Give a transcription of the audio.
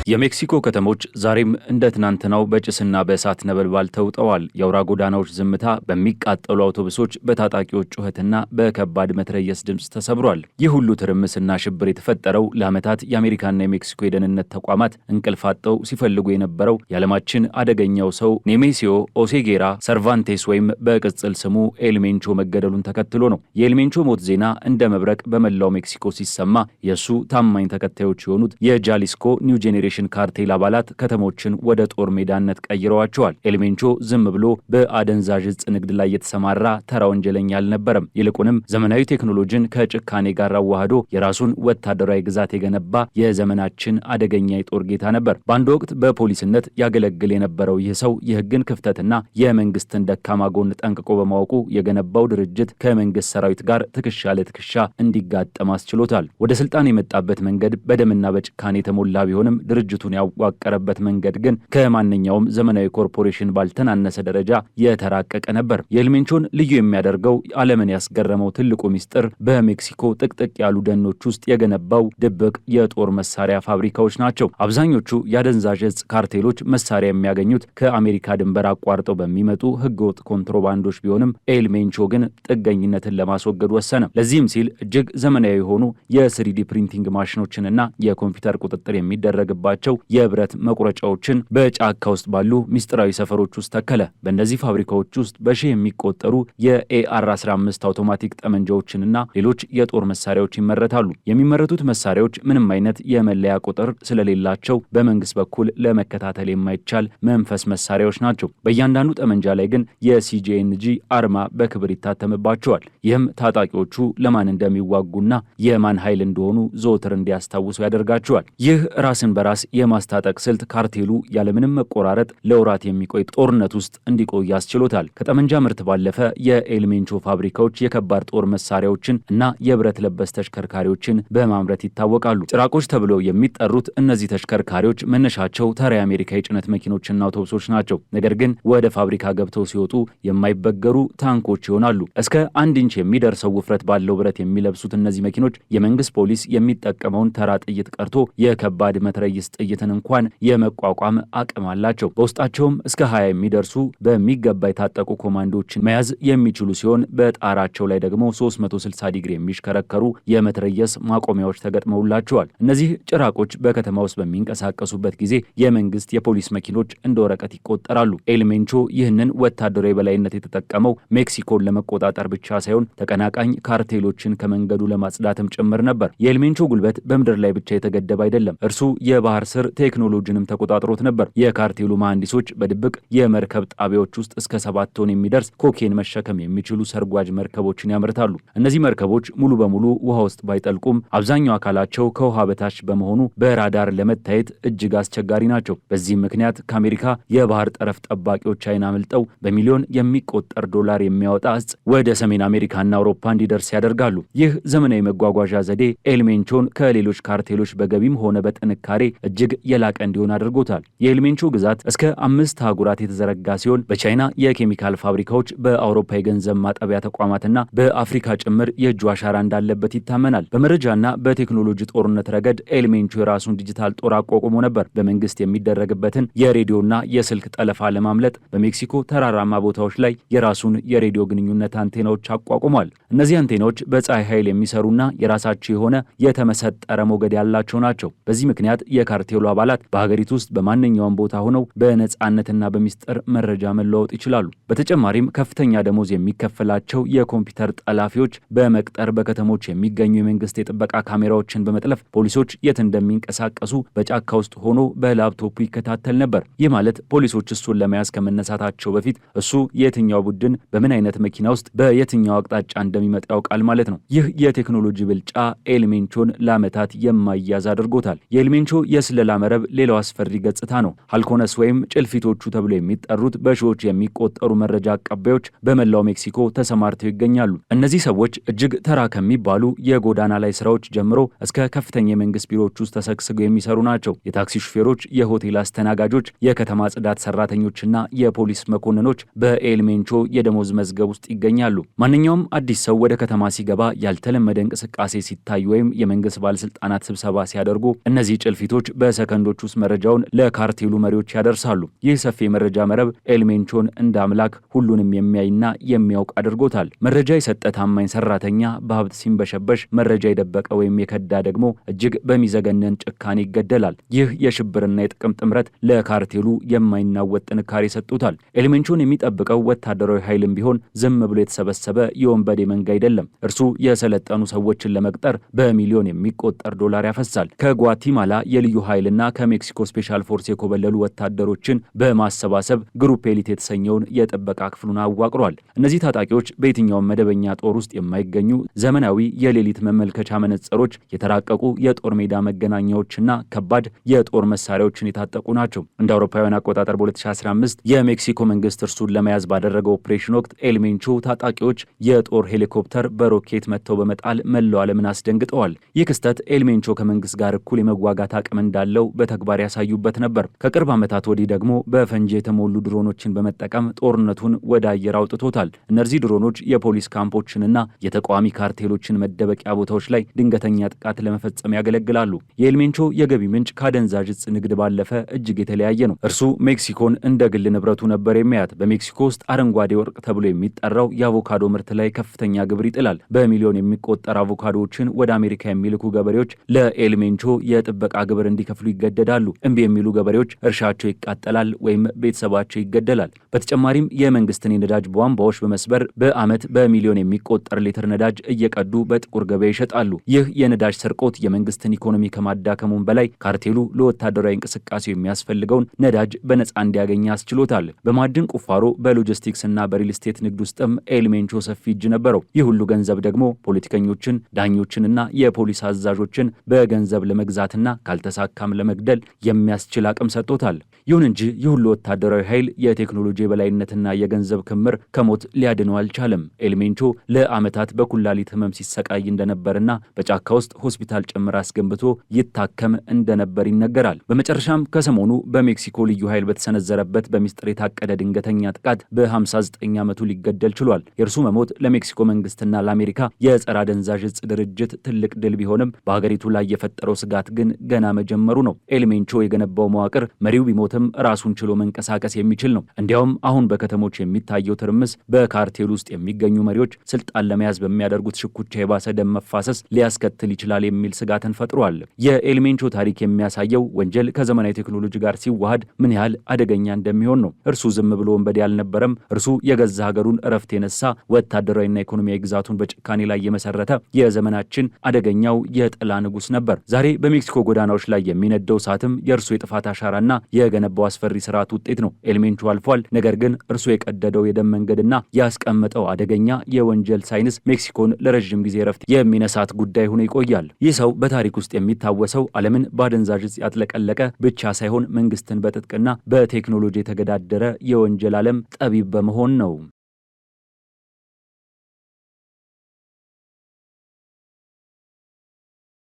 የሜክሲኮ ከተሞች ዛሬም እንደ ትናንትናው በጭስና በእሳት ነበልባል ተውጠዋል። የአውራ ጎዳናዎች ዝምታ በሚቃጠሉ አውቶቡሶች፣ በታጣቂዎች ጩኸትና በከባድ መትረየስ ድምፅ ተሰብሯል። ይህ ሁሉ ትርምስና ሽብር የተፈጠረው ለዓመታት የአሜሪካና የሜክሲኮ የደህንነት ተቋማት እንቅልፍ አጥተው ሲፈልጉ የነበረው የዓለማችን አደገኛው ሰው ኔሜሲዮ ኦሴጌራ ሰርቫንቴስ ወይም በቅጽል ስሙ ኤልሜንቾ መገደሉን ተከትሎ ነው። የኤልሜንቾ ሞት ዜና እንደ መብረቅ በመላው ሜክሲኮ ሲሰማ የእሱ ታማኝ ተከታዮች የሆኑት የጃሊስኮ ኒው ጄኔሬሽን ካርቴል አባላት ከተሞችን ወደ ጦር ሜዳነት ቀይረዋቸዋል። ኤልሜንቾ ዝም ብሎ በአደንዛዥ ዕፅ ንግድ ላይ የተሰማራ ተራ ወንጀለኛ አልነበረም። ይልቁንም ዘመናዊ ቴክኖሎጂን ከጭካኔ ጋር አዋህዶ የራሱን ወታደራዊ ግዛት የገነባ የዘመናችን አደገኛ የጦር ጌታ ነበር። በአንድ ወቅት በፖሊስነት ያገለግል የነበረው ይህ ሰው የሕግን ክፍተትና የመንግስትን ደካማ ጎን ጠንቅቆ በማወቁ የገነባው ድርጅት ከመንግስት ሰራዊት ጋር ትከሻ ለትከሻ እንዲጋጠም አስችሎታል። ወደ ስልጣን የመጣበት መንገድ በደምና በጭካኔ የተሞላ ቢሆንም ድርጅቱን ያዋቀረበት መንገድ ግን ከማንኛውም ዘመናዊ ኮርፖሬሽን ባልተናነሰ ደረጃ የተራቀቀ ነበር። የኤልሜንቾን ልዩ የሚያደርገው ዓለምን ያስገረመው ትልቁ ሚስጥር በሜክሲኮ ጥቅጥቅ ያሉ ደኖች ውስጥ የገነባው ድብቅ የጦር መሳሪያ ፋብሪካዎች ናቸው። አብዛኞቹ የአደንዛዥ ዕፅ ካርቴሎች መሳሪያ የሚያገኙት ከአሜሪካ ድንበር አቋርጠው በሚመጡ ህገወጥ ኮንትሮባንዶች ቢሆንም ኤልሜንቾ ግን ጥገኝነትን ለማስወገድ ወሰነ። ለዚህም ሲል እጅግ ዘመናዊ የሆኑ የስሪዲ ፕሪንቲንግ ማሽኖችንና የኮምፒውተር ቁጥጥር የሚደረግባቸው የብረት መቁረጫዎችን በጫካ ውስጥ ባሉ ሚስጥራዊ ሰፈሮች ውስጥ ተከለ። በእነዚህ ፋብሪካዎች ውስጥ በሺህ የሚቆጠሩ የኤአር-15 አውቶማቲክ ጠመንጃዎችንና ሌሎች የጦር መሳሪያዎች ይመረታሉ። የሚመረቱት መሳሪያዎች ምንም አይነት የመለያ ቁጥር ስለሌላቸው በመንግስት በኩል ለመከታተል የማይቻል መንፈስ መሳሪያዎች ናቸው። በእያንዳንዱ ጠመንጃ ላይ ግን የሲጂኤንጂ አርማ በክብር ይታተምባቸዋል። ይህም ታጣቂዎቹ ለማን እንደሚዋጉና የማን ኃይል እንደሆኑ ዘወትር እንዲያስታውሱ ያደርጋቸዋል። ይህ ራስን በራስ የማስታጠቅ ስልት ካርቴሉ ያለምንም መቆራረጥ ለወራት የሚቆይ ጦርነት ውስጥ እንዲቆይ ያስችሎታል። ከጠመንጃ ምርት ባለፈ የኤልሜንቾ ፋብሪካዎች የከባድ ጦር መሳሪያዎችን እና የብረት ለበስ ተሽከርካሪዎችን በማምረት ይታወቃሉ። ጭራቆች ተብለው የሚጠሩት እነዚህ ተሽከርካሪዎች መነሻቸው ተራ የአሜሪካ የጭነት መኪኖችና አውቶቡሶች ናቸው። ነገር ግን ወደ ፋብሪካ ገብተው ሲወጡ የማይበገሩ ታንኮች ይሆናሉ። እስከ 1 ኢንች የሚደርሰው ውፍረት ባለው ብረት የሚለብሱት እነዚህ መኪኖች የመንግስት ፖሊስ የሚጠቀመውን ተራ ጥይት ቀርቶ የከባድ መትረየስ ጥይትን እንኳን የመቋቋም አቅም አላቸው። በውስጣቸውም እስከ 20 የሚደርሱ በሚገባ የታጠቁ ኮማንዶዎችን መያዝ የሚችሉ ሲሆን በጣራቸው ላይ ደግሞ 360 ዲግሪ የሚሽከረከሩ የመትረየስ ማቆሚያዎች ተገጥመውላቸዋል። እነዚህ ጭራቆች በከተማ ውስጥ በሚንቀሳቀሱበት ጊዜ የመንግስት የፖሊስ መኪኖች እንደ ወረቀት ይቆጠራሉ። ኤልሜንቾ ይህንን ወታደራዊ በላይነት የተጠቀመው ሜክሲኮን ለመቆጣጠር ብቻ ሳይሆን ተቀናቃኝ ካርቴሎችን ከመንገዱ ለማጽዳትም ጭምር ነበር። የኤልሜንቾ ጉልበት በምድር ላይ ብቻ የተገደበ አይደለም። እርሱ የባህር ስር ቴክኖሎጂንም ተቆጣጥሮት ነበር። የካርቴሉ መሐንዲሶች በድብቅ የመርከብ ጣቢያዎች ውስጥ እስከ 7 ቶን የሚደርስ ኮኬን መሸከም የሚችሉ ሰርጓጅ መርከቦችን ያመርታሉ። እነዚህ መርከቦች ሙሉ በሙሉ ውሃ ውስጥ ባይጠልቁም አብዛኛው አካላቸው ከውሃ በታች በመሆኑ በራዳር ለመታየት እጅግ አስቸጋሪ ናቸው። በዚህም ምክንያት ከአሜሪካ የባህር ጠረፍ ጠባቂዎች ዓይን አምልጠው በሚሊዮን የሚቆጠር ዶላር የሚያወጣ ዕፅ ወደ ሰሜን አሜሪካና አውሮፓ እንዲደርስ ያደርጋሉ። ይህ ዘመናዊ መጓጓዣ ዘዴ ኤልሜንቾን ከሌሎች ካርቴሎች በገቢም ሆነ በጥንካሬ እጅግ የላቀ እንዲሆን አድርጎታል። የኤልሜንቾ ግዛት እስከ 5 አህጉራት የተዘረጋ ሲሆን በቻይና የኬሚካል ፋብሪካዎች፣ በአውሮፓ የገንዘብ ማጠቢያ ተቋማትና በአፍሪካ ጭምር የእጁ አሻራ እንዳለበት ይታመናል። በመረጃና በቴክኖሎጂ ጦርነት ረገድ ኤልሜንቾ የራሱን ዲጂታል ጦር አቋቁሞ ነበር። በመንግስት የሚደረግበትን የሬዲዮና የስልክ ጠለፋ ለማምለጥ በሜክሲኮ ተራራማ ቦታዎች ላይ የራሱን የሬዲዮ ግንኙነት አንቴናዎች አቋቁሟል። እነዚህ አንቴናዎች በፀሐይ ኃይል የሚሰሩና የራሳቸው የሆነ የተመሰጠረ ሞገድ ያላቸው ናቸው። በዚህ ምክንያት የካርቴሉ አባላት በሀገሪቱ ውስጥ በማንኛውም ቦታ ሆነው በነጻነትና በሚስጥር መረጃ መለዋወጥ ይችላሉ። በተጨማሪም ከፍተኛ ደሞዝ የሚከፈላቸው የኮምፒውተር ጠላፊዎች በመቅጠር በከተሞች የሚገኙ የመንግስት የጥበቃ ካሜራዎችን በመጥለፍ ፖሊሶች የት እንደሚንቀሳቀሱ በጫካ ውስጥ ሆኖ በላፕቶፑ ይከታተል ነበር። ይህ ማለት ፖሊሶች እሱን ለመያዝ ከመነሳታቸው በፊት እሱ የትኛው ቡድን በምን አይነት መኪና ውስጥ በየትኛው አቅጣጫ እንደሚመጣ ያውቃል ማለት ነው። ይህ የቴክኖሎጂ ብልጫ ኤልሜንቾን ለዓመታት የማይያዝ አድርጎታል። የኤልሜንቾ የስለላ መረብ ሌላው አስፈሪ ገጽታ ነው። ሃልኮነስ ወይም ጭልፊቶቹ ተብሎ የሚጠሩት በሺዎች የሚቆጠሩ መረጃ አቀባዮች በመላው ሜክሲኮ ተሰማርተው ይገኛሉ። እነዚህ ሰዎች እጅግ ተራ ከሚባሉ የጎዳና ላይ ስራዎች ጀምሮ እስከ ከፍተኛ የመንግስት ቢሮዎች ውስጥ ተሰግስገው የሚሰሩ ናቸው። የታክሲ ሹፌሮች፣ የሆቴል አስተናጋጆች፣ የከተማ ጽዳት ሰራተኞችና የፖሊስ መኮንኖች በኤልሜንቾ የደሞዝ መዝገብ ውስጥ ይገኛሉ። ማንኛውም አዲስ ሰው ወደ ከተማ ሲገባ ያልተለመደ እንቅስቃሴ ሲታይ ወይም የመንግስት ባለስልጣናት ስብሰባ ሲያደርጉ እነዚህ ጭልፊቶች በሰከንዶች ውስጥ መረጃውን ለካርቴሉ መሪዎች ያደርሳሉ። ይህ ሰፊ የመረጃ መረብ ኤልሜንቾን እንደ አምላክ ሁሉንም የሚያይና የሚያውቅ አድርጎታል። መረጃ የሰጠ ታማኝ ሰራተኛ በሀብት ሲንበሸበሽ፣ መረጃ የደበቀ ወይም የከዳ ደግሞ እጅግ በሚዘገነን ጭካኔ ይገደላል። ይህ የሽብርና የጥቅም ጥምረት ለካርቴሉ የማይናወጥ ጥንካሬ ሰጥቶታል። ኤልሜንቾን የሚጠብቀው ወታደራዊ ኃይልም ቢሆን ዝም ብሎ የተሰበሰበ የወንበዴ መንጋ አይደለም። እርሱ የሰለጠኑ ሰዎችን ለመቅጠር በሚሊዮን የሚቆጠር ዶላር ያፈሳል። ከጓቲማላ የልዩ ኃይልና ከሜክሲኮ ስፔሻል ፎርስ የኮበለሉ ወታደሮችን በማሰባሰብ ግሩፕ ኤሊት የተሰኘውን የጥበቃ ክፍሉን አዋቅሯል። እነዚህ ታጣቂዎች በየትኛውም መደበኛ ጦር ውስጥ የማይገኙ ዘመናዊ የሌሊት መመልከቻ መነጽሮች፣ የተራቀቁ የጦር ሜዳ መገናኛዎችና ከባድ የጦር መሳሪያዎችን የታጠቁ ናቸው። እንደ አውሮፓውያን አቆጣጠር በ2015 የሜክሲኮ መንግስት እርሱን ለመያዝ ባደረገው ኦፕሬሽን ወቅት ኤልሜንቾ ታጣቂዎች የጦር ሄሊኮፕተር በሮኬት መጥተው በመጣል መላው ዓለምን አስደንግጠዋል። ይህ ክስተት ኤልሜንቾ ከመንግስት ጋር እኩል የመዋጋት አቅም እንዳለው በተግባር ያሳዩበት ነበር። ከቅርብ ዓመታት ወዲህ ደግሞ በፈንጂ የተሞሉ ድሮኖችን በመጠቀም ጦርነቱን ወደ አየር አውጥቶታል። እነዚህ ድሮኖች የፖሊስ ካምፖችንና የተቃዋሚ ካርቴሎችን መደበቂያ ቦታዎች ላይ ድንገተኛ ጥቃት ለመፈጸም ያገለግላሉ። የኤልሜንቾ የገቢ ምንጭ ካደንዛዥ ዕፅ ንግድ ባለፈ እጅግ የተለያየ ነው። እርሱ ሜክሲኮን እንደ ግል ንብረቱ ነበር የሚያያት። በሜክሲኮ ውስጥ አረንጓዴ ወርቅ ተብሎ የሚጠራው የአቮካዶ ምርት ላይ ከፍተኛ ግብር ይጥላል። በሚሊዮን የሚቆጠር አቮካዶዎችን ወደ አሜሪካ የሚልኩ ገበሬዎች ለኤልሜንቾ የጥበቃ ግብር እንዲከፍሉ ይገደዳሉ። እምቢ የሚሉ ገበሬዎች እርሻቸው ይቃጠላል ወይም ቤተሰባቸው ይገደላል። በተጨማሪም የመንግስትን የነዳጅ ቧንቧዎች በመስበር በዓመት በሚሊዮን የሚቆጠር ሊትር ነዳጅ እየቀዱ በጥቁር ገበያ ይሸጣሉ። ይህ የነዳጅ ስርቆት የመንግስትን ኢኮኖሚ ከማዳከሙም በላይ ካርቴሉ ለወታደራዊ እንቅስቃሴው የሚያስፈልገውን ነዳጅ በነፃ እንዲያገኝ አስችሎታል። በማዕድን ቁፋሮ፣ በሎጂስቲክስ እና በሪል ስቴት ንግድ ውስጥም ኤልሜንቾ ሰፊ እጅ ነበረው። ይህ ሁሉ ገንዘብ ደግሞ ፖለቲከኞችን፣ ዳኞችንና የፖሊስ አዛዦችን በገንዘብ ለመግዛትና ካልተሳካም ለመግደል የሚያስችል አቅም ሰጥቶታል። ይሁን እንጂ ይህ ሁሉ ወታደራዊ ኃይል፣ የቴክኖሎጂ የበላይነትና የገንዘብ ክምር ከሞት ሊያድነው አልቻለም። ኤልሜንቾ ለዓመታት በኩላሊት ህመም ሲሰቃይ እንደነበርና በጫካ ውስጥ ሆስፒታል ጭምር አስገንብቶ ይታከም እንደነበር ይነገራል። በመጨረሻም ከሰሞኑ በሜክሲኮ ልዩ ኃይል በተሰነዘረበት በሚስጥር የታቀደ ድንገተኛ ጥቃት በ59 ዓመቱ ሊገደል ችሏል። የእርሱ መሞት ለሜክሲኮ መንግስትና ለአሜሪካ የጸረ አደንዛዥ ዕፅ ድርጅት ትልቅ ድል ቢሆንም በሀገሪቱ ላይ የፈጠረው ስጋት ግን ገና መጀመሩ ነው። ኤልሜንቾ የገነባው መዋቅር መሪው ቢሞትም ራሱን ችሎ መንቀሳቀስ የሚችል ነው። እንዲያውም አሁን በከተሞች የሚታየው ትርምስ በካርቴል ውስጥ የሚገኙ መሪዎች ስልጣን ለመያዝ በሚያደርጉት ሽኩቻ የባሰ ደም መፋሰስ ሊያስከትል ይችላል የሚል ስጋትን ፈጥሯል። የኤልሜንቾ ታሪክ የሚያሳየው ወንጀል ከዘመናዊ ቴክኖሎጂ ጋር ሲዋሃድ ምን ያህል አደገኛ እንደሚሆን ነው። እርሱ ዝም ብሎ ወንበዴ አልነበረም። እርሱ የገዛ ሀገሩን እረፍት የነሳ ወታደራዊና ኢኮኖሚያዊ ግዛቱን በጭካኔ ላይ የመሰረተ የዘመናችን አደገኛው የጥላ ንጉስ ነበር። ዛሬ በሜክሲኮ ጎዳናዎች ላይ የሚነደው እሳትም የእርሱ የጥፋት አሻራና የገነባው አስፈሪ ስርዓት ውጤት ነው። ኤልሜንቾ አልፏል። ነገር ግን እርሱ የቀደደው የደም መንገድና ያስቀመጠው አደገኛ የወንጀል ሳይንስ ሜክሲኮን ለረዥም ጊዜ እረፍት የሚነሳት ጉዳይ ሆኖ ይቆያል። ይህ ሰው በታሪክ ውስጥ የሚታወሰው ዓለምን በአደንዛዥ ዕፅ ያጥለቀለቀ ብቻ ሳይሆን መንግስትን በትጥቅና በቴክኖሎጂ የተገዳደረ የወንጀል ዓለም ጠቢብ በመሆን ነው።